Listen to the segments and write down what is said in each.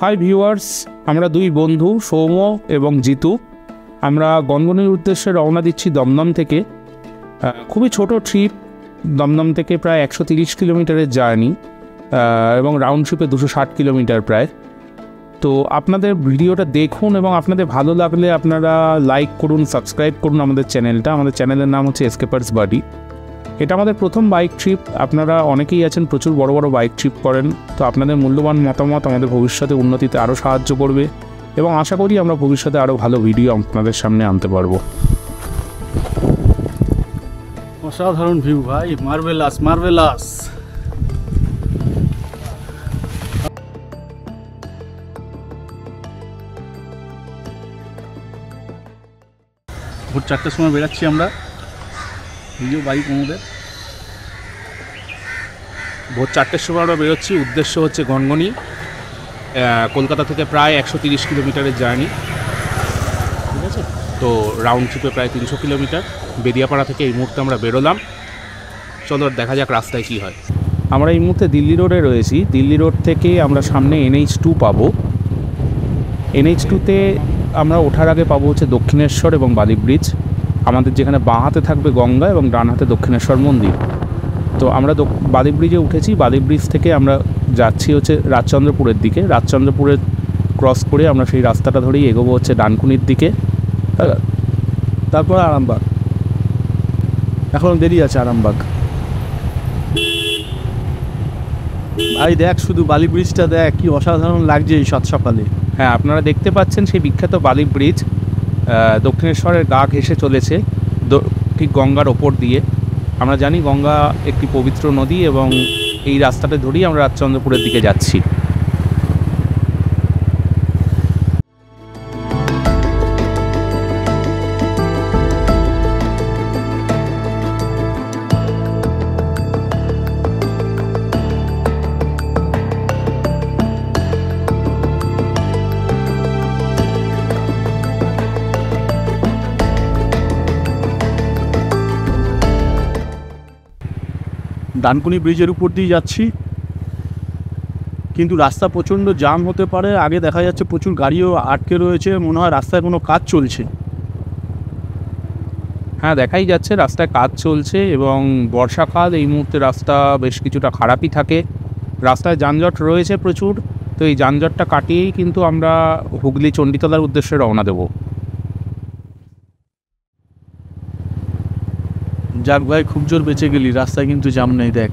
Hi viewers, আমরা দুই বন্ধু সৌম্য এবং জিতু। আমরা গনগনির উদ্দেশ্যে রওনা দিচ্ছি দমদম থেকে। খুবই ছোট ট্রিপ, দমদম থেকে প্রায় 130 কিলোমিটারের জার্নি এবং রাউন্ড ট্রিপে 260 কিলোমিটার প্রায়। তো আপনাদের ভিডিওটা দেখুন এবং আপনাদের ভালো লাগলে আপনারা লাইক করুন, সাবস্ক্রাইব করুন আমাদের চ্যানেলটা। আমাদের চ্যানেলের নাম হচ্ছে এসকেপার্স বাডি। এটা আমাদের প্রথম বাইক ট্রিপ। আপনারা অনেকেই আছেন প্রচুর বড় বড় বাইক ট্রিপ করেন, তো আপনাদের মূল্যবান মতামত আমাদের ভবিষ্যতে উন্নতিতে আরও সাহায্য করবে এবং আশা করি আমরা ভবিষ্যতে আরও ভালো ভিডিও আপনাদের সামনে আনতে পারবো। অসাধারণ ভিউ ভাই, মার্ভেলাস মার্ভেলাস। ভোর 4টার সময় বেরাচ্ছি আমরা। ভিডিও বাইক আমাদের ভোর 4টের সময় আমরা বেরোচ্ছি। উদ্দেশ্য হচ্ছে গনগনি, কলকাতা থেকে প্রায় 130 কিলোমিটারের জার্নি, ঠিক আছে। তো রাউন্ড ট্রিপে প্রায় 300 কিলোমিটার। বেদিয়াপাড়া থেকে এই মুহূর্তে আমরা বেরোলাম। চলো দেখা যাক রাস্তায় কী হয়। আমরা এই মুহূর্তে দিল্লি রোডে রয়েছি। দিল্লি রোড থেকে আমরা সামনে NH2 পাবো। NH2তে আমরা ওঠার আগে পাবো হচ্ছে দক্ষিণেশ্বর এবং বালি ব্রিজ। আমাদের যেখানে বাঁ হাতে থাকবে গঙ্গা এবং ডান হাতে দক্ষিণেশ্বর মন্দির। তো আমরা বালি ব্রিজে উঠেছি। বালি ব্রিজ থেকে আমরা যাচ্ছি হচ্ছে রাজচন্দ্রপুরের দিকে। রাজচন্দ্রপুরের ক্রস করে আমরা সেই রাস্তাটা ধরেই এগোবো হচ্ছে ডানকুনির দিকে, তারপর আরামবাগ। এখন দেরি আছে আরামবাগ। ভাই দেখ, শুধু বালি ব্রিজটা দেখ, কি অসাধারণ লাগছে এই সাত সকালে। হ্যাঁ, আপনারা দেখতে পাচ্ছেন সেই বিখ্যাত বালি ব্রিজ দক্ষিণেশ্বরের গা ঘেঁষে চলেছে ঠিক গঙ্গার ওপর দিয়ে। আমরা জানি গঙ্গা একটি পবিত্র নদী এবং এই রাস্তাটা ধরেই আমরা রাজচন্দ্রপুরের দিকে যাচ্ছি। ডানকুনি ব্রিজের উপর দিয়ে যাচ্ছি, কিন্তু রাস্তা প্রচণ্ড জ্যাম হতে পারে। আগে দেখা যাচ্ছে প্রচুর গাড়িও আটকে রয়েছে, মনে হয় রাস্তায় কোনো কাজ চলছে। হ্যাঁ, দেখাই যাচ্ছে রাস্তায় কাজ চলছে এবং বর্ষাকাল, এই মুহূর্তে রাস্তা বেশ কিছুটা খারাপই থাকে। রাস্তায় যানজট রয়েছে প্রচুর। তো এই যানজটটা কাটিয়েই কিন্তু আমরা হুগলি চণ্ডীতলার উদ্দেশ্যে রওনা দেবো। যাক ভাই, খুব জোর বেঁচে গেলি। রাস্তায় কিন্তু জ্যাম নেই, দেখ।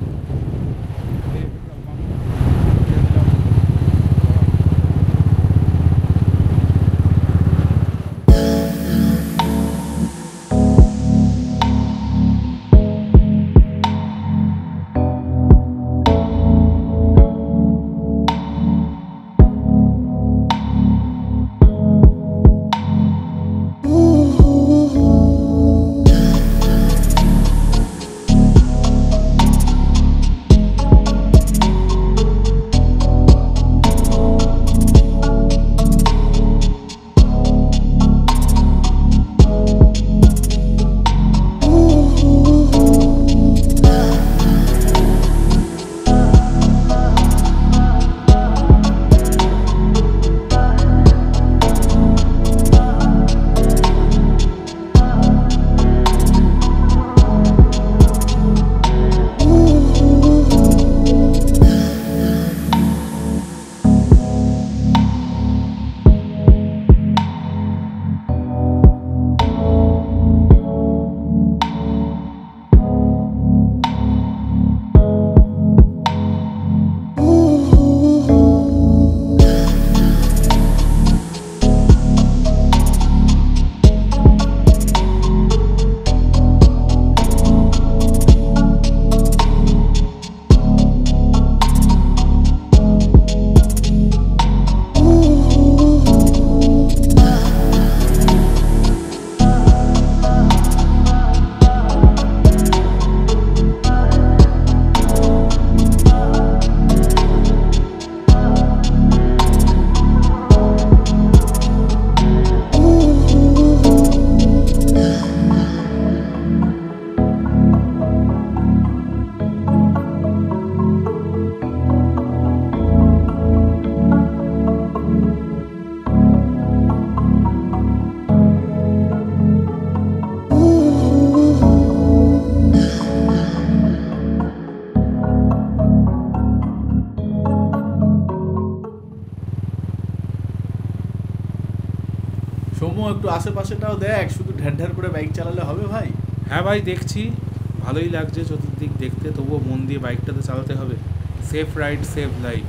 একটু আশেপাশেটাও দেখ, শুধু ঢের ঢের করে বাইক চালালে হবে ভাই? হ্যাঁ ভাই, দেখছি, ভালোই লাগছে চতুর্দিক দেখতে, তবুও মন দিয়ে বাইকটা তো চালাতে হবে। Safe ride save life.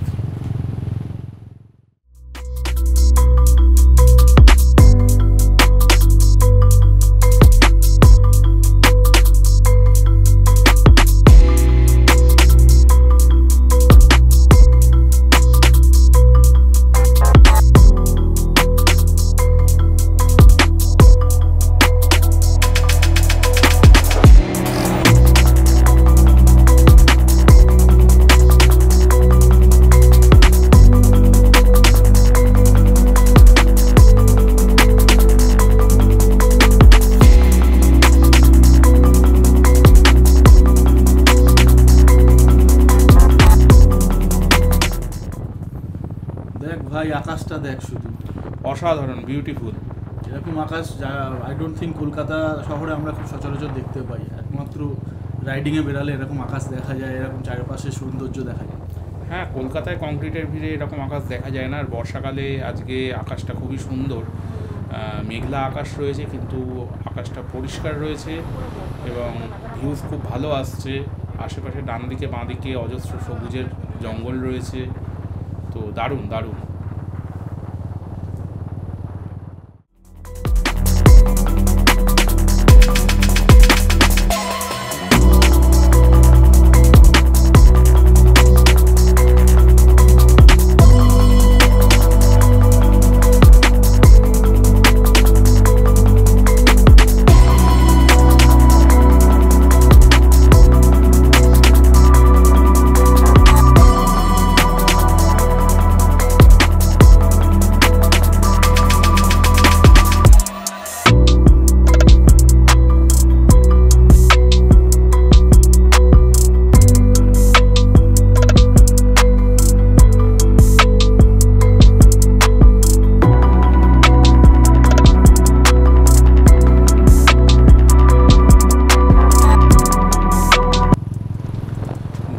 দেখ ভাই, আকাশটা দেখ শুধু, অসাধারণ, বিউটিফুল। এরকম আকাশ আই ডোন্ট থিঙ্ক কলকাতা শহরে আমরা খুব সচরাচর দেখতে পাই। একমাত্র রাইডিংয়ে বেরালে এরকম আকাশ দেখা যায়, এরকম চারপাশে সৌন্দর্য দেখা যায়। হ্যাঁ, কলকাতায় কংক্রিটের ভিড়ে এরকম আকাশ দেখা যায় না। আর বর্ষাকালে আজকে আকাশটা খুবই সুন্দর, মেঘলা আকাশ রয়েছে কিন্তু আকাশটা পরিষ্কার রয়েছে এবং ভিউজ খুব ভালো আসছে। আশেপাশে ডান দিকে বাঁ দিকে অজস্র সবুজের জঙ্গল রয়েছে, তো দারুণ দারুণ।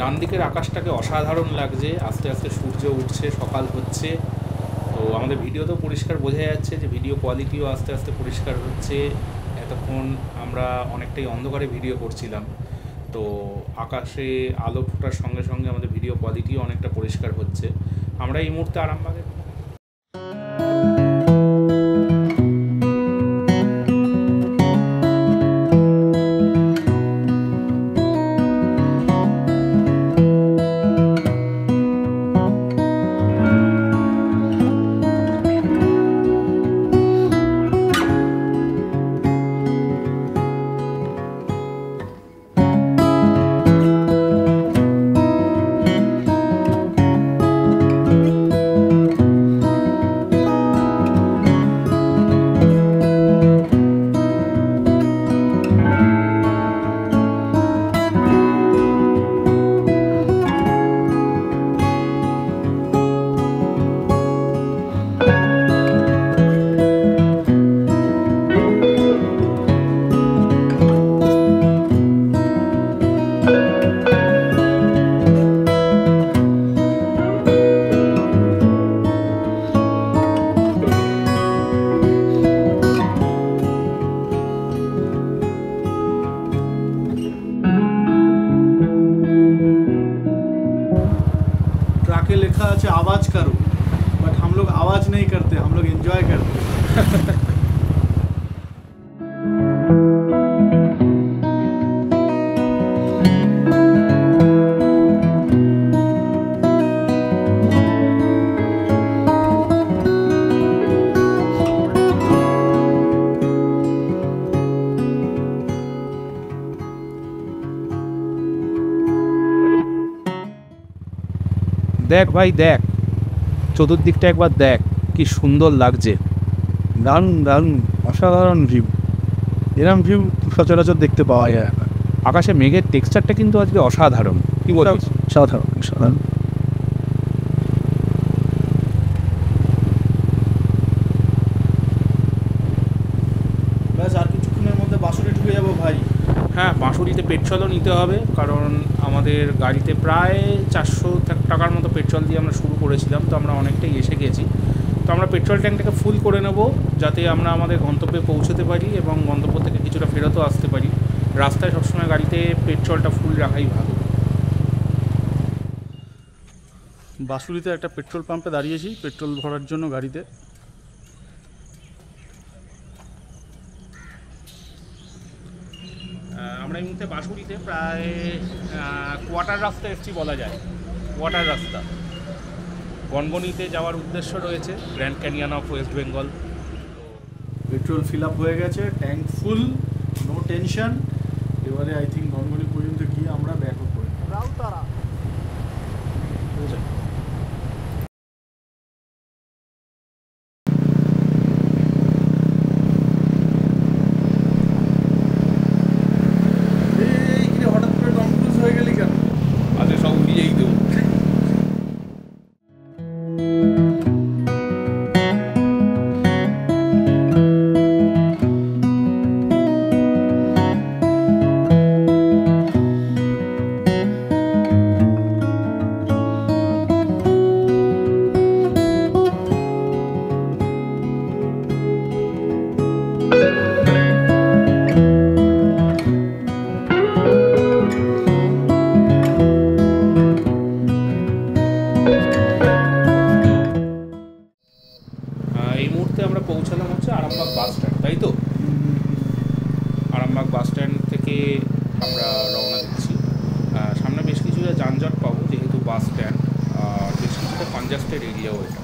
ডান দিকের আকাশটাকে অসাধারণ লাগছে, আস্তে আস্তে সূর্য উঠছে, সকাল হচ্ছে। তো আমাদের ভিডিওতেও পরিষ্কার বোঝা যাচ্ছে যে ভিডিও কোয়ালিটিও আস্তে আস্তে পরিষ্কার হচ্ছে। এতক্ষণ আমরা অনেকটাই অন্ধকারে ভিডিও করছিলাম, তো আকাশে আলো ফোটার সঙ্গে সঙ্গে আমাদের ভিডিও কোয়ালিটিও অনেকটা পরিষ্কার হচ্ছে। আমরা এই মুহূর্তে আরামবাগে। ट्रके लिखा है आवाज करो, बट हम लोग आवाज नहीं करते, हम लोग एंजॉय करते। দেখ ভাই দেখ, চতুর্দিকটা একবার দেখ, কি সুন্দর লাগছে। দারুণ দারুণ, অসাধারণ ভিউ। এরকম ভিউ সচরাচর দেখতে পাওয়া যায় না। আকাশে মেঘের টেক্সচারটা কিন্তু আজকে অসাধারণ, কি বলছিস? সাধারণ সাধারণ। ব্যাস, আর কিছুক্ষণের মধ্যে বাসুরি ঢুকে যাবো ভাই। হ্যাঁ, বাঁশুড়িতে পেট্রোলও নিতে হবে, কারণ আমাদের গাড়িতে প্রায় 400 টাকার মতো পেট্রোল দিয়ে আমরা শুরু করেছিলাম, তো আমরা অনেকটাই এসে গেছি। তো আমরা পেট্রোল ট্যাঙ্কটাকে ফুল করে নেব যাতে আমরা আমাদের গন্তব্যে পৌঁছতে পারি এবং গন্তব্য থেকে কিছুটা ফেরতও আসতে পারি। রাস্তায় সবসময় গাড়িতে পেট্রোলটা ফুল রাখাই ভালো। বাঁশুড়িতে একটা পেট্রোল পাম্পে দাঁড়িয়েছি পেট্রোল ভরার জন্য গাড়িতে। আমরা এই মুহূর্তে বাঁশুড়িতে প্রায় কোয়ার্টার রাস্তা এসছি বলা যায়। কোয়ার্টার রাস্তা গনগনিতে যাওয়ার উদ্দেশ্য রয়েছে, grand canyon of West Bengal. Petrol fill up হয়ে গেছে, ট্যাঙ্ক ফুল, নো টেনশন। এবারে আই থিঙ্ক গনগনি পর্যন্ত গিয়ে আমরা ব্যাক আপ করি। রাউতারা হঠাৎ করে কনফিউজ হয়ে গেলি কেন? আচ্ছা, সব উড়িয়েই দেবো। এই মুহূর্তে আমরা পৌঁছালাম হচ্ছে আরামবাগ বাস স্ট্যান্ড, তাই তো? আরামবাগ বাস স্ট্যান্ড থেকে আমরা রওনা দিচ্ছি। সামনে বেশ কিছুটা যানজট পাবো যেহেতু বাস স্ট্যান্ড, আর বেশ কিছুটা কনজাস্টেড এরিয়াও এটা।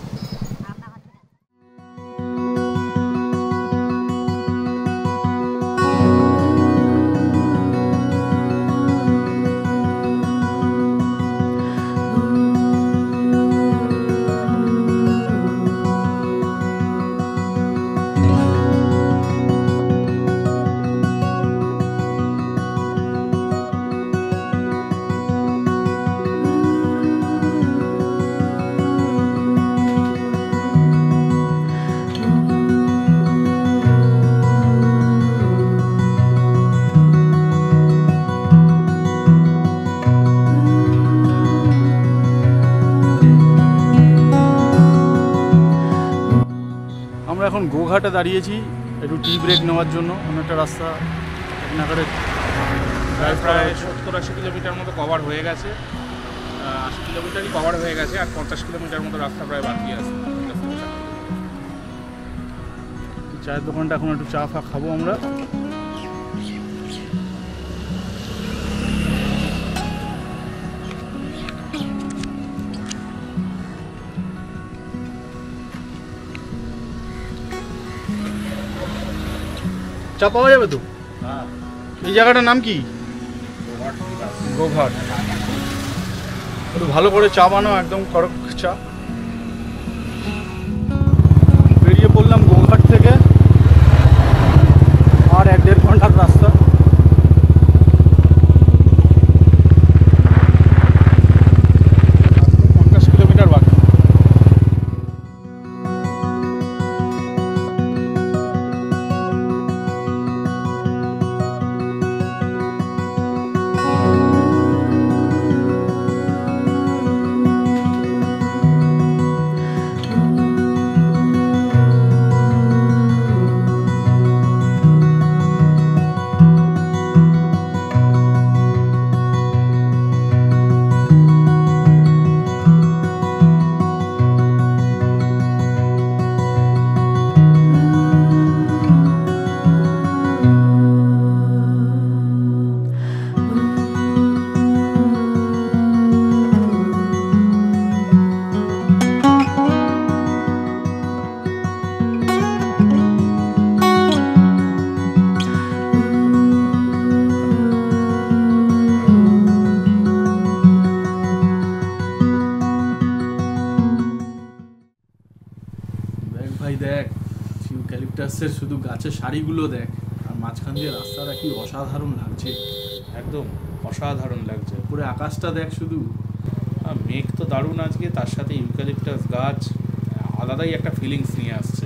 আমরা এখন গোঘাটে দাঁড়িয়েছি একটু টি ব্রেক নেওয়ার জন্য। অনেকটা রাস্তা নাগারে প্রায় 70-80 কিলোমিটার মতো কভার হয়ে গেছে। 80 কিলোমিটারই কভার হয়ে গেছে, আর 50 কিলোমিটার মতো রাস্তা প্রায় বাকি আছে। চায়ের দোকানটা এখন একটু চা ফা খাবো আমরা। চা পাওয়া যাবে তো? এই জায়গাটার নাম কি? গোঘাট। একটু ভালো করে চা বানাও, একদম কড়ক চা। বেরিয়ে পড়লাম গোঘাট থেকে, আর 1-1.5 ঘন্টার রাস্তা। ভাই দেখ, ইউক্যালিপটাসের শুধু গাছের সারিগুলো দেখ, আর মাঝখান দিয়ে রাস্তাটা কি অসাধারণ লাগছে। একদম অসাধারণ লাগছে। পুরো আকাশটা দেখ শুধু। মেঘ তো দারুণ আজকে, তার সাথে ইউক্যালিপটাস গাছ আলাদাই একটা ফিলিংস নিয়ে আসছে।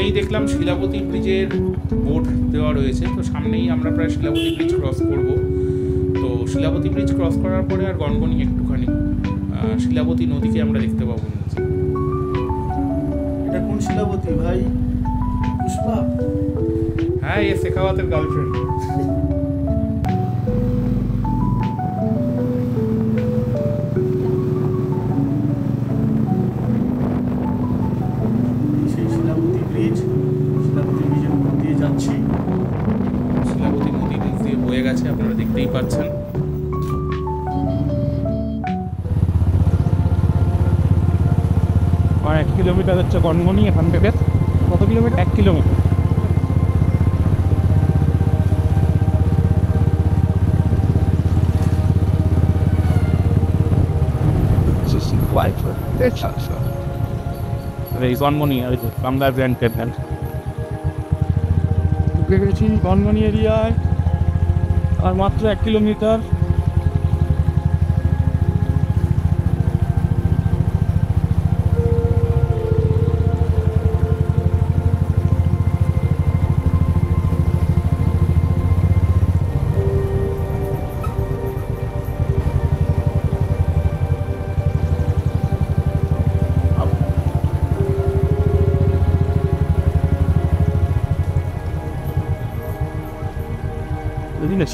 সামনেই দেখলাম শিলাবতী ব্রিজের বোর্ড দেওয়া রয়েছে, তো সামনেই আমরা প্রায় শিলাবতী ব্রিজ ক্রস করব। তো শিলাবতী ব্রিজ ক্রস করার পরে আর গনগনি একটুখানি শিলাবতী নদীকে আমরা দেখতে পাবো। এটা কোন শিলাবতী ভাই? পুষ্পা? হ্যাঁ, এ শেখাওয়াতের গার্লফ্রেন্ড। সেই শিলাবতী ব্রিজ, শিলাবতী ব্রিজের উপর দিয়ে যাচ্ছি। শিলাবতী নদী নিচ দিয়ে বয়ে গেছে, আপনারা দেখতেই পাচ্ছেন। আর 1 কিলোমিটার হচ্ছে গনগনি এখান থেকে। কত কিলোমিটার? 1 কিলোমিটার। এই গনগনি আর বাংলা গ্র্যান্ড ক্যান্টন ঢুকে গেছি গনগনি এরিয়ায়, আর মাত্র 1 কিলোমিটার।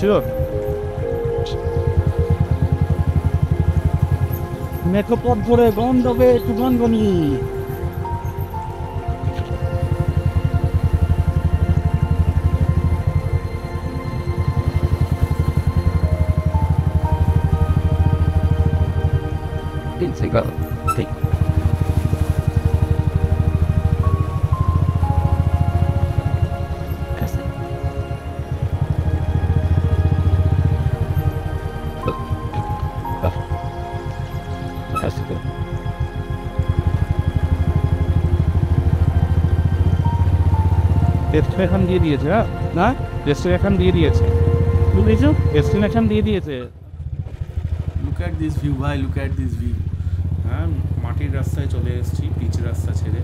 Sure. মেকআপ করে গন্ধবে একটু গনগনি। ডেস্টিনেশন দিয়ে দিয়েছে, না ডেস্টিনেশন দিয়ে দিয়েছে, বুঝেছো? ডেস্টিনেশন দিয়ে দিয়েছে। লুক অ্যাট দিস ভিউ ভাই, লুক অ্যাট দিস ভিউ। হ্যাঁ, মাটির রাস্তায় চলে এসেছি, পিচ রাস্তা ছেড়ে।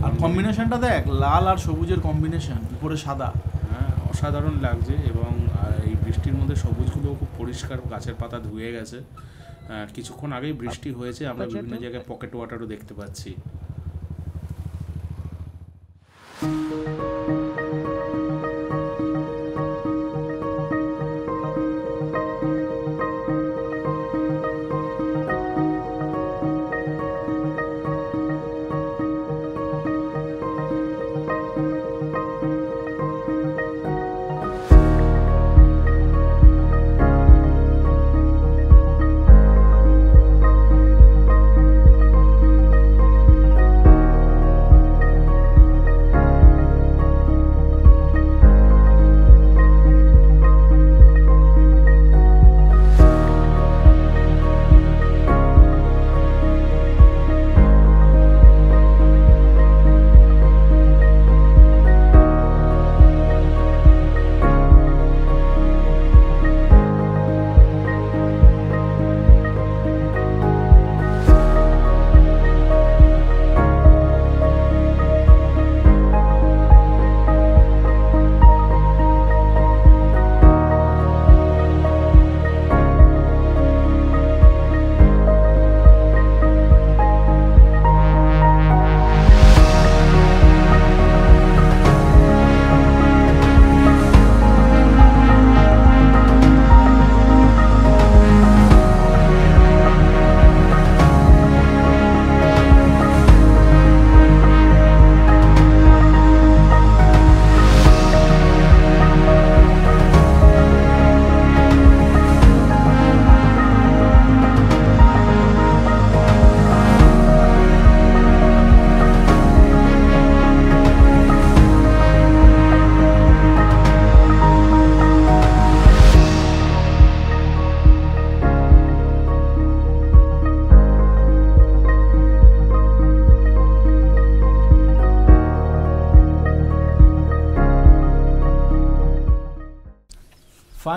আর কম্বিনেশনটা দেখ, লাল আর সবুজের কম্বিনেশন, উপরে সাদা। হ্যাঁ, অসাধারণ লাগছে। এবং এই বৃষ্টির মধ্যে সবুজগুলো খুব পরিষ্কার, গাছের পাতা ধুয়ে গেছে। কিছুক্ষণ আগেই বৃষ্টি হয়েছে, আমরা বিভিন্ন জায়গায় পকেট ওয়াটারও দেখতে পাচ্ছি।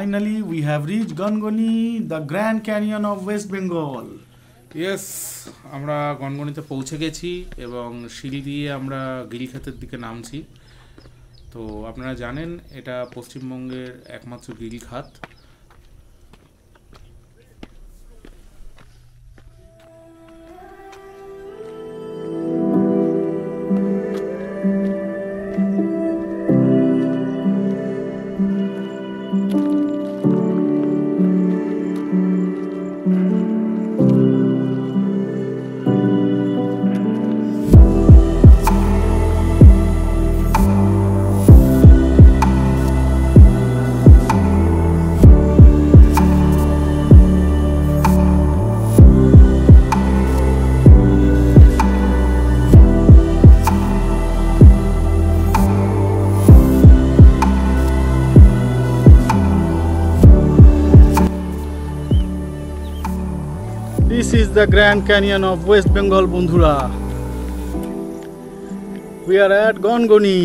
Finally, we have reached Gongoni, the Grand Canyon of West Bengal. Yes, আমরা গনগনিতে পৌঁছে গেছি এবং সিঁড়ি দিয়ে আমরা গিরিখাতের দিকে নামছি। তো আপনারা জানেন এটা পশ্চিমবঙ্গের একমাত্র গিরিখাত। This is the Grand Canyon of West Bengal, বন্ধুরা। We are at Gangani.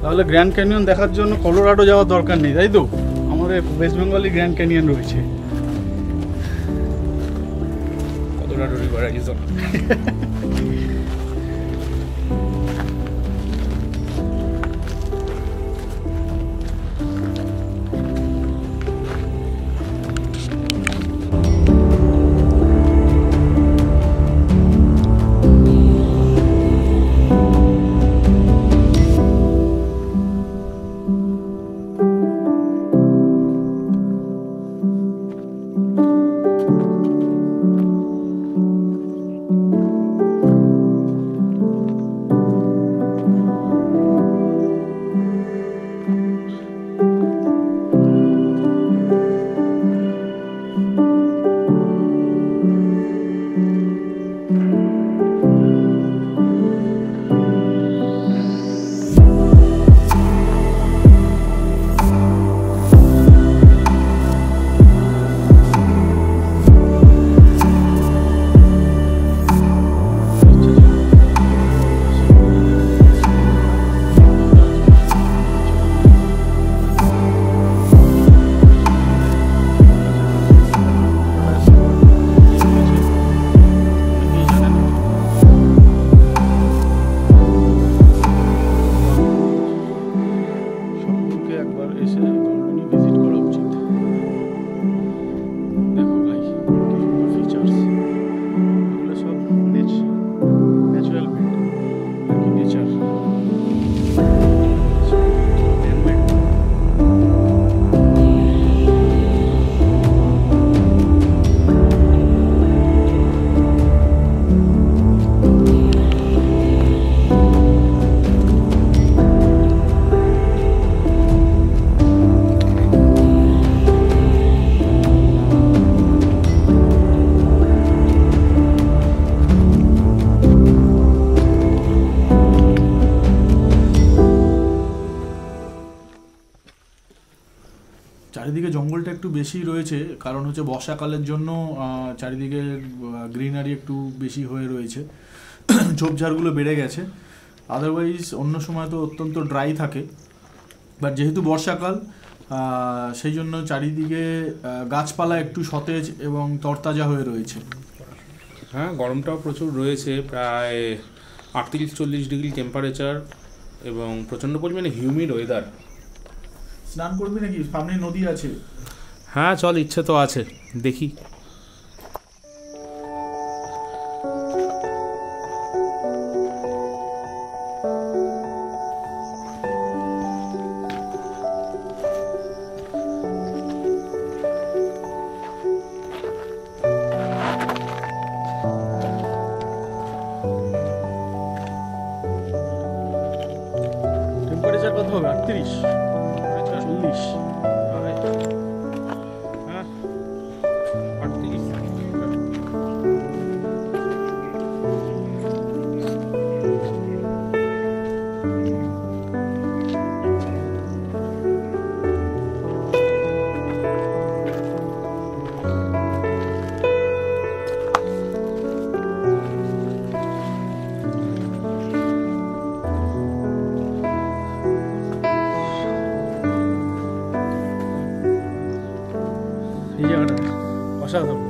তাহলে গ্র্যান্ড ক্যানিয়ন দেখার জন্য কলোরাডো যাওয়ার দরকার নেই, তাই তো? আমাদের ওয়েস্ট বেঙ্গলে গ্র্যান্ড ক্যানিয়ন রয়েছে। Colorado river Arizona. চারিদিকে জঙ্গলটা একটু বেশি রয়েছে, কারণ হচ্ছে বর্ষাকালের জন্য চারিদিকে গ্রিনারি একটু বেশি হয়ে রয়েছে, ঝোপঝাড়গুলো বেড়ে গেছে। আদারওয়াইজ অন্য সময় তো অত্যন্ত ড্রাই থাকে, বাট যেহেতু বর্ষাকাল সেই জন্য চারিদিকে গাছপালা একটু সতেজ এবং তরতাজা হয়ে রয়েছে। হ্যাঁ, গরমটাও প্রচুর রয়েছে, প্রায় 38-40 ডিগ্রি টেম্পারেচার এবং প্রচণ্ড পরিমাণে হিউমিড ওয়েদার। স্নান করবি নাকি? সামনে নদী আছে। হ্যাঁ চল, ইচ্ছে তো আছে, দেখি। টেম্পারেচার কত হবে? 38, 40? হ্যাঁ, 38। অসাধারণ।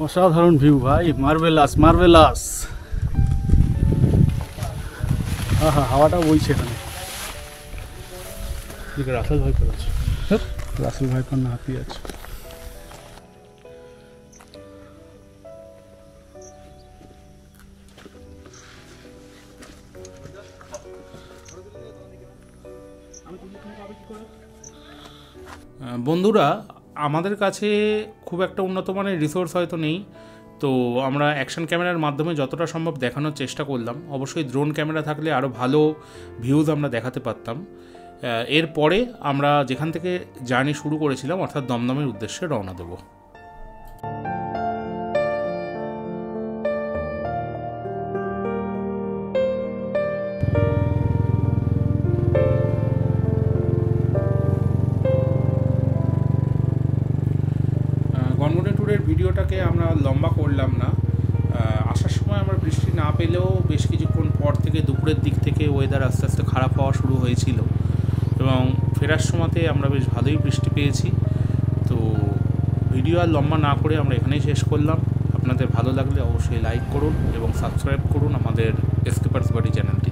অসাধারণ ভিউ ভাই, মার্ভেলাস মার্ভেলাস। হ্যাঁ, হাওয়াটা বইছে এখানে। রাসেল ভাই আছে, রাসেল ভাই পান্না হাতি আছে। বন্ধুরা, আমাদের কাছে খুব একটা উন্নত মানের রিসোর্স হয়তো নেই, তো আমরা অ্যাকশন ক্যামেরার মাধ্যমে যতটা সম্ভব দেখানোর চেষ্টা করলাম। অবশ্যই ড্রোন ক্যামেরা থাকলে আরও ভালো ভিউজ আমরা দেখাতে পারতাম। এরপরে আমরা যেখান থেকে জার্নি শুরু করেছিলাম, অর্থাৎ দমদমের উদ্দেশ্যে রওনা দেবো। গনগনে ট্যুরের ভিডিওটাকে আমরা লম্বা করলাম না। আসার সময় আমরা বৃষ্টি না পেলেও বেশ কিছুক্ষণ পর থেকে দুপুরের দিক থেকে ওয়েদার আস্তে আস্তে খারাপ হওয়া শুরু হয়েছিল এবং ফেরার সময়তে আমরা বেশ ভালোই বৃষ্টি পেয়েছি। তো ভিডিও আর লম্বা না করে আমরা এখানেই শেষ করলাম। আপনাদের ভালো লাগলে অবশ্যই লাইক করুন এবং সাবস্ক্রাইব করুন আমাদের এসকেপার্স বাড়ি চ্যানেলটি।